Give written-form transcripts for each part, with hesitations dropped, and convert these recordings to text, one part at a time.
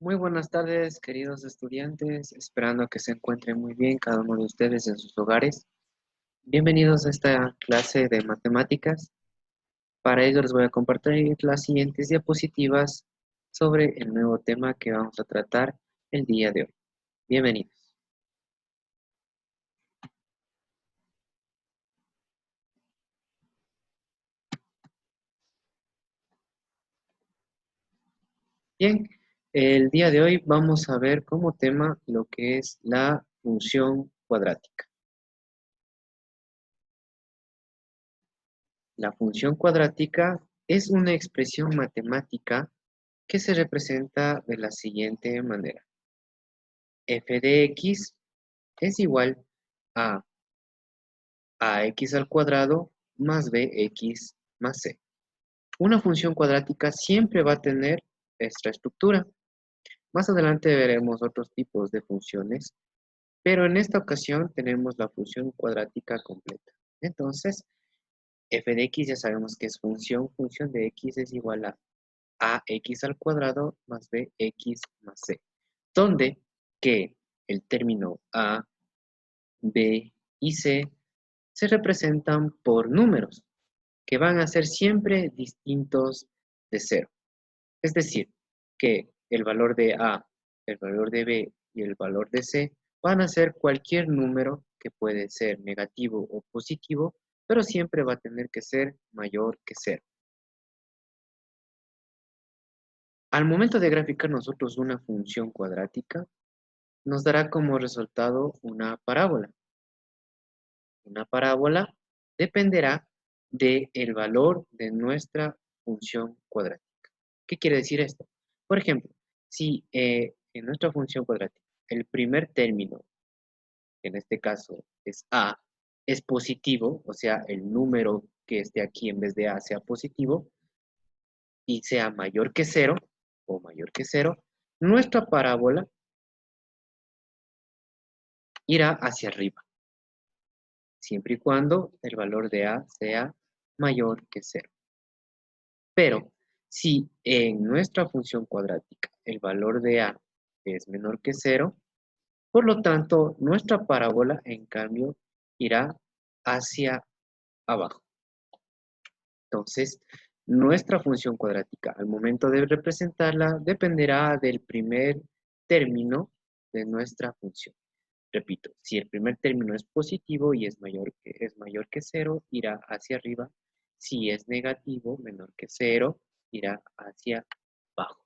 Muy buenas tardes, queridos estudiantes, esperando que se encuentren muy bien cada uno de ustedes en sus hogares. Bienvenidos a esta clase de matemáticas. Para ello les voy a compartir las siguientes diapositivas sobre el nuevo tema que vamos a tratar el día de hoy. Bienvenidos. Bien, el día de hoy vamos a ver como tema lo que es la función cuadrática. La función cuadrática es una expresión matemática que se representa de la siguiente manera. F de x es igual a ax al cuadrado más bx más c. Una función cuadrática siempre va a tener esta estructura. Más adelante veremos otros tipos de funciones, pero en esta ocasión tenemos la función cuadrática completa. Entonces, f de x ya sabemos que es función de x es igual a ax al cuadrado más bx más c, donde que el término a, b y c se representan por números que van a ser siempre distintos de cero. Es decir, que el valor de a, el valor de b y el valor de c van a ser cualquier número que puede ser negativo o positivo, pero siempre va a tener que ser mayor que cero. Al momento de graficar nosotros una función cuadrática, nos dará como resultado una parábola. Una parábola dependerá del valor de nuestra función cuadrática. ¿Qué quiere decir esto? Por ejemplo, si en nuestra función cuadrática el primer término, que en este caso es a, es positivo, o sea, el número que esté aquí en vez de a sea positivo, y sea mayor que cero, o mayor que cero, nuestra parábola irá hacia arriba, siempre y cuando el valor de a sea mayor que cero. Pero si en nuestra función cuadrática el valor de a es menor que cero, por lo tanto nuestra parábola en cambio irá hacia abajo. Entonces, nuestra función cuadrática al momento de representarla dependerá del primer término de nuestra función. Repito, si el primer término es positivo y es mayor que cero, irá hacia arriba. Si es negativo, menor que cero, irá hacia abajo.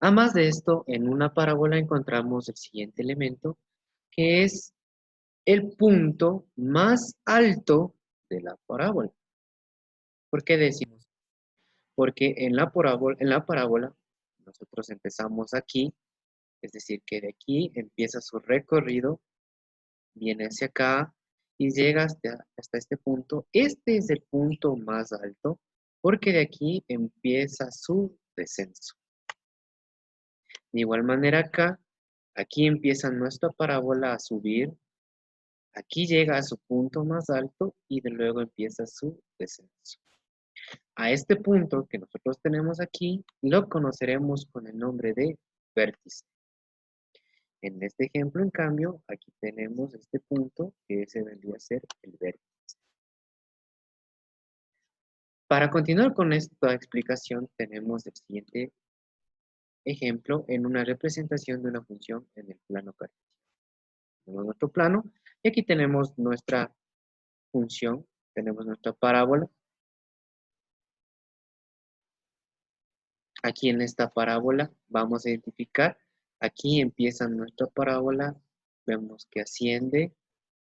Además de esto, en una parábola encontramos el siguiente elemento, que es el punto más alto de la parábola. ¿Por qué decimos? Porque en la parábola nosotros empezamos aquí, es decir, que de aquí empieza su recorrido, viene hacia acá y llega hasta este punto. Este es el punto más alto porque de aquí empieza su descenso. De igual manera acá, aquí empieza nuestra parábola a subir, aquí llega a su punto más alto y de luego empieza su descenso. A este punto que nosotros tenemos aquí, lo conoceremos con el nombre de vértice. En este ejemplo, en cambio, aquí tenemos este punto que ese vendría a ser el vértice. Para continuar con esta explicación, tenemos el siguiente ejemplo en una representación de una función en el plano cartesiano. Tenemos nuestro plano y aquí tenemos nuestra función, tenemos nuestra parábola. Aquí en esta parábola vamos a identificar, aquí empieza nuestra parábola, vemos que asciende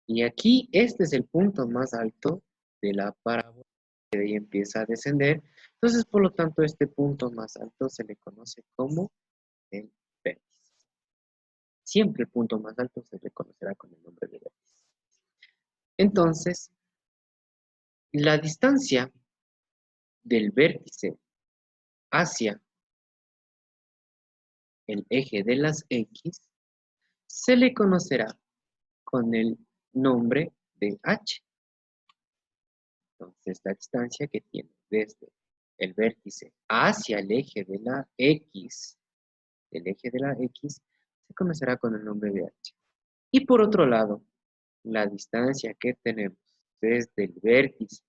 y aquí este es el punto más alto de la parábola, que de ahí empieza a descender. Entonces, por lo tanto, este punto más alto se le conoce como el vértice. Siempre el punto más alto se reconocerá con el nombre de vértice. Entonces, la distancia del vértice hacia el eje de las X se le conocerá con el nombre de H. Entonces, la distancia que tiene desde el vértice hacia el eje de la X del eje de la X se conocerá con el nombre de h. Y por otro lado, la distancia que tenemos desde el vértice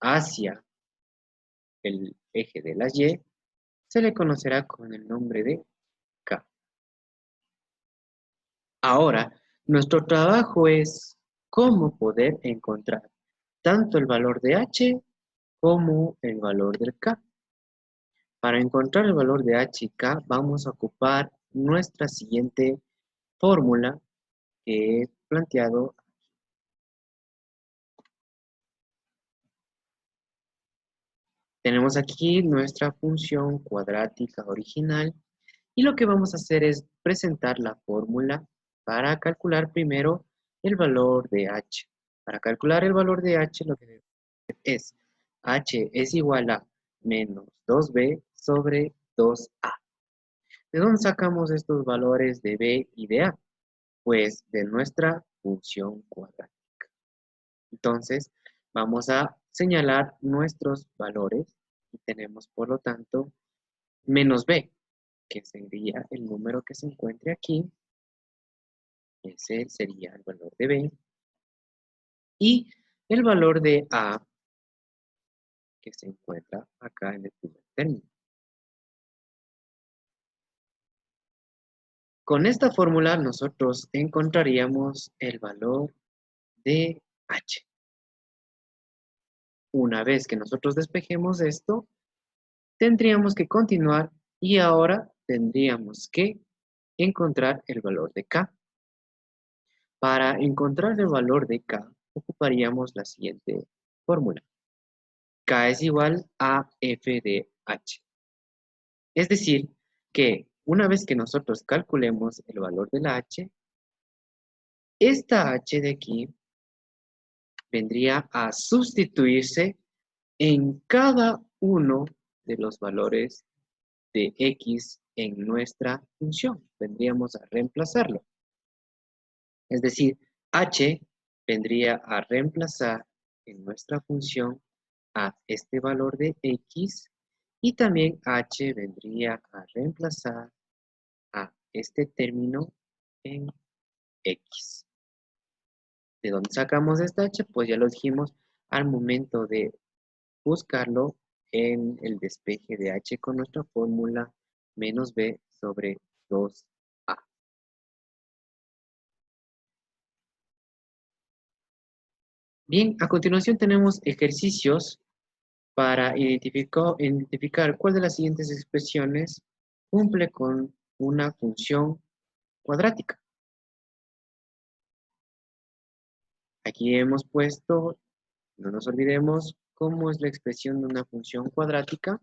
hacia el eje de la Y se le conocerá con el nombre de K. Ahora, nuestro trabajo es cómo poder encontrar tanto el valor de h como el valor del K. Para encontrar el valor de h y k vamos a ocupar nuestra siguiente fórmula que he planteado. Tenemos aquí nuestra función cuadrática original y lo que vamos a hacer es presentar la fórmula para calcular primero el valor de h. Para calcular el valor de h lo que debemos hacer es h es igual a menos 2b sobre 2a. ¿De dónde sacamos estos valores de b y de a? Pues de nuestra función cuadrática. Entonces, vamos a señalar nuestros valores y tenemos, por lo tanto, menos b, que sería el número que se encuentre aquí. Ese sería el valor de b. Y el valor de a, que se encuentra acá en el primer término. Con esta fórmula nosotros encontraríamos el valor de h. Una vez que nosotros despejemos esto, tendríamos que continuar y ahora tendríamos que encontrar el valor de k. Para encontrar el valor de k, ocuparíamos la siguiente fórmula. K es igual a f de h. Es decir, que una vez que nosotros calculemos el valor de la h, esta h de aquí vendría a sustituirse en cada uno de los valores de x en nuestra función. Vendríamos a reemplazarlo. Es decir, h vendría a reemplazar en nuestra función a este valor de x y también h vendría a reemplazar a este término en x. ¿De dónde sacamos esta h? Pues ya lo dijimos al momento de buscarlo en el despeje de h con nuestra fórmula menos b sobre 2a. Bien, a continuación tenemos ejercicios para identificar cuál de las siguientes expresiones cumple con una función cuadrática. Aquí hemos puesto, no nos olvidemos, cómo es la expresión de una función cuadrática.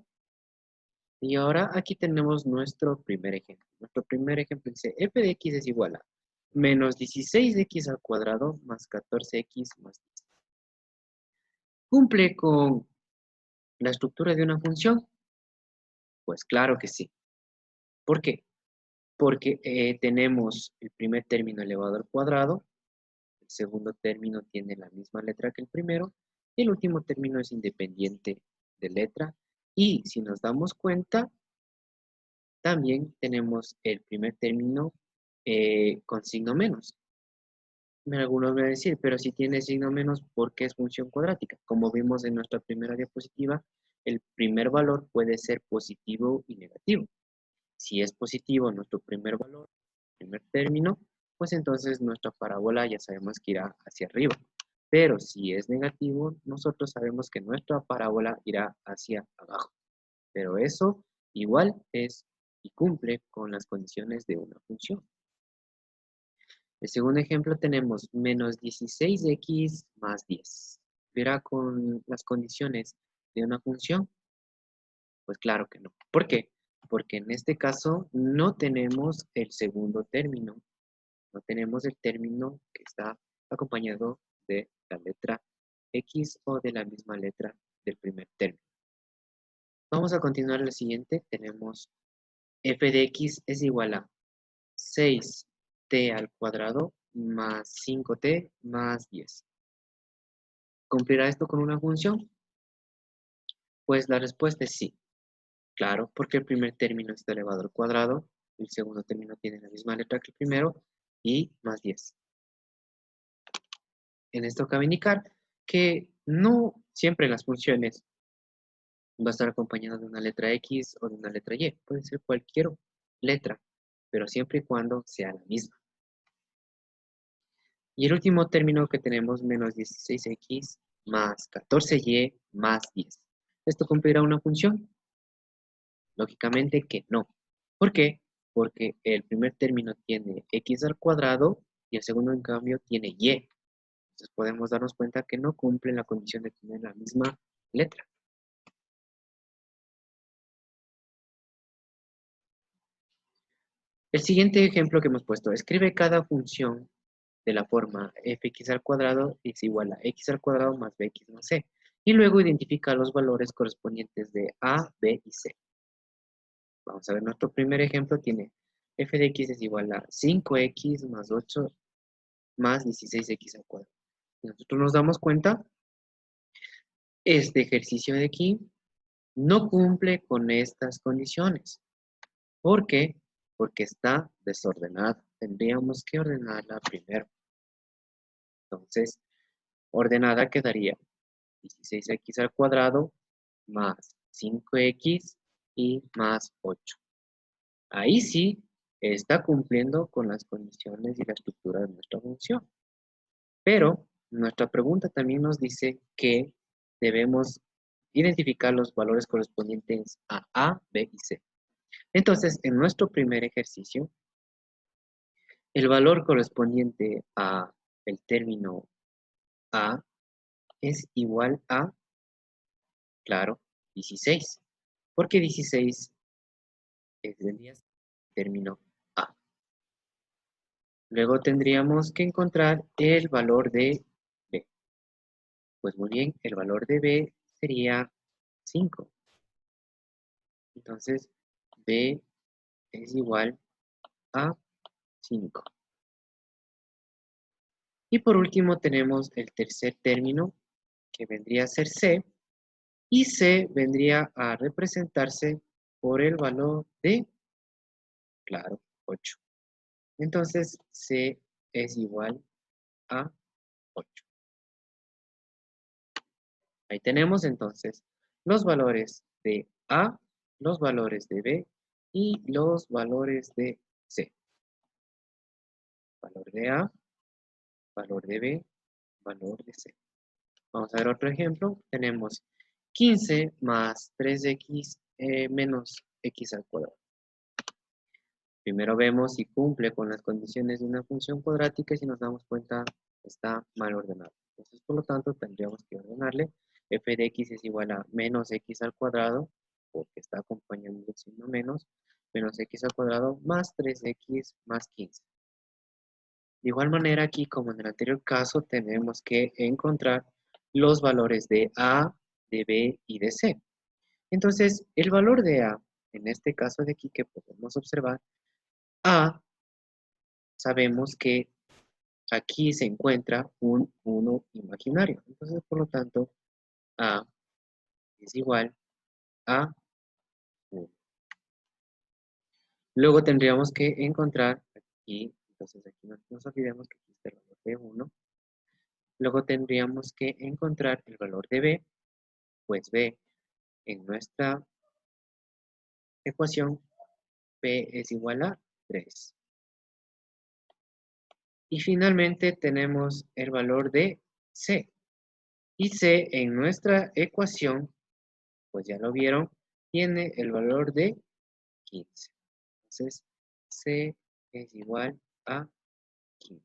Y ahora aquí tenemos nuestro primer ejemplo. Nuestro primer ejemplo dice f de x es igual a menos 16x al cuadrado más 14x más 10. ¿Cumple con la estructura de una función? Pues claro que sí. ¿Por qué? Porque tenemos el primer término elevado al cuadrado, el segundo término tiene la misma letra que el primero, y el último término es independiente de letra. Y si nos damos cuenta, también tenemos el primer término con signo menos. Algunos van a decir, pero si tiene signo menos, ¿por qué es función cuadrática? Como vimos en nuestra primera diapositiva, el primer valor puede ser positivo y negativo. Si es positivo nuestro primer valor, primer término, pues entonces nuestra parábola ya sabemos que irá hacia arriba. Pero si es negativo, nosotros sabemos que nuestra parábola irá hacia abajo. Pero eso igual es y cumple con las condiciones de una función. El segundo ejemplo tenemos menos 16x más 10. ¿Verá con las condiciones de una función? Pues claro que no. ¿Por qué? Porque en este caso no tenemos el segundo término. No tenemos el término que está acompañado de la letra x o de la misma letra del primer término. Vamos a continuar el siguiente. Tenemos f de x es igual a 6t al cuadrado más 5t más 10. ¿Cumplirá esto con una función? Pues la respuesta es sí. Claro, porque el primer término está elevado al cuadrado El segundo término tiene la misma letra que el primero y más 10. En esto cabe indicar que no siempre las funciones va a estar acompañado de una letra X o de una letra Y. Puede ser cualquier letra, pero siempre y cuando sea la misma. Y el último término que tenemos, menos 16x más 14y más 10. ¿Esto cumplirá una función? Lógicamente que no. ¿Por qué? Porque el primer término tiene x al cuadrado y el segundo, en cambio, tiene y. Entonces podemos darnos cuenta que no cumple la condición de tener la misma letra. El siguiente ejemplo que hemos puesto, escribe cada función de la forma fx al cuadrado es igual a x al cuadrado más bx más c. Y luego identifica los valores correspondientes de a, b y c. Vamos a ver, nuestro primer ejemplo tiene f de x es igual a 5x más 8 más 16x al cuadrado. Y nosotros nos damos cuenta, este ejercicio de aquí no cumple con estas condiciones. ¿Por qué? Porque está desordenada. Tendríamos que ordenarla primero. Entonces, ordenada quedaría 16x al cuadrado más 5x y más 8. Ahí sí está cumpliendo con las condiciones y la estructura de nuestra función. Pero nuestra pregunta también nos dice que debemos identificar los valores correspondientes a, b y c. Entonces, en nuestro primer ejercicio, el valor correspondiente a el término a es igual a, claro, 16. Porque 16 es el término a. Luego tendríamos que encontrar el valor de b. Pues muy bien, el valor de b sería 5. Entonces, b es igual a 5. Y por último tenemos el tercer término, que vendría a ser c. Y c vendría a representarse por el valor de, claro, 8. Entonces, c es igual a 8. Ahí tenemos entonces los valores de A, los valores de B y los valores de C. Valor de A, valor de B, valor de C. Vamos a ver otro ejemplo. Tenemos 15 más 3x menos x al cuadrado. Primero vemos si cumple con las condiciones de una función cuadrática y si nos damos cuenta está mal ordenado. Entonces, por lo tanto, tendríamos que ordenarle. F de x es igual a menos x al cuadrado, porque está acompañando el signo menos x al cuadrado más 3x más 15. De igual manera, aquí, como en el anterior caso, tenemos que encontrar los valores de A, de B y de C. Entonces, el valor de A, en este caso de aquí que podemos observar, A, sabemos que aquí se encuentra un 1 imaginario. Entonces, por lo tanto, A es igual a 1. Luego tendríamos que encontrar aquí, entonces aquí no nos olvidemos que aquí está el valor de 1. Luego tendríamos que encontrar el valor de B, pues B en nuestra ecuación, B es igual a 3. Y finalmente tenemos el valor de C. Y C en nuestra ecuación, pues ya lo vieron, tiene el valor de 15. Entonces, C es igual a 15.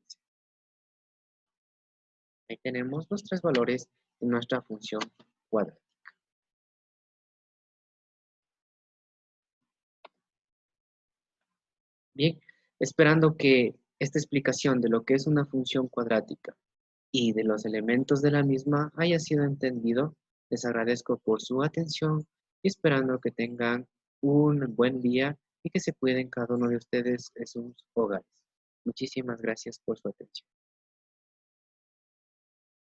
Ahí tenemos los tres valores de nuestra función cuadrática. Bien, esperando que esta explicación de lo que es una función cuadrática y de los elementos de la misma haya sido entendido, les agradezco por su atención y esperando que tengan un buen día y que se cuiden cada uno de ustedes en sus hogares. Muchísimas gracias por su atención.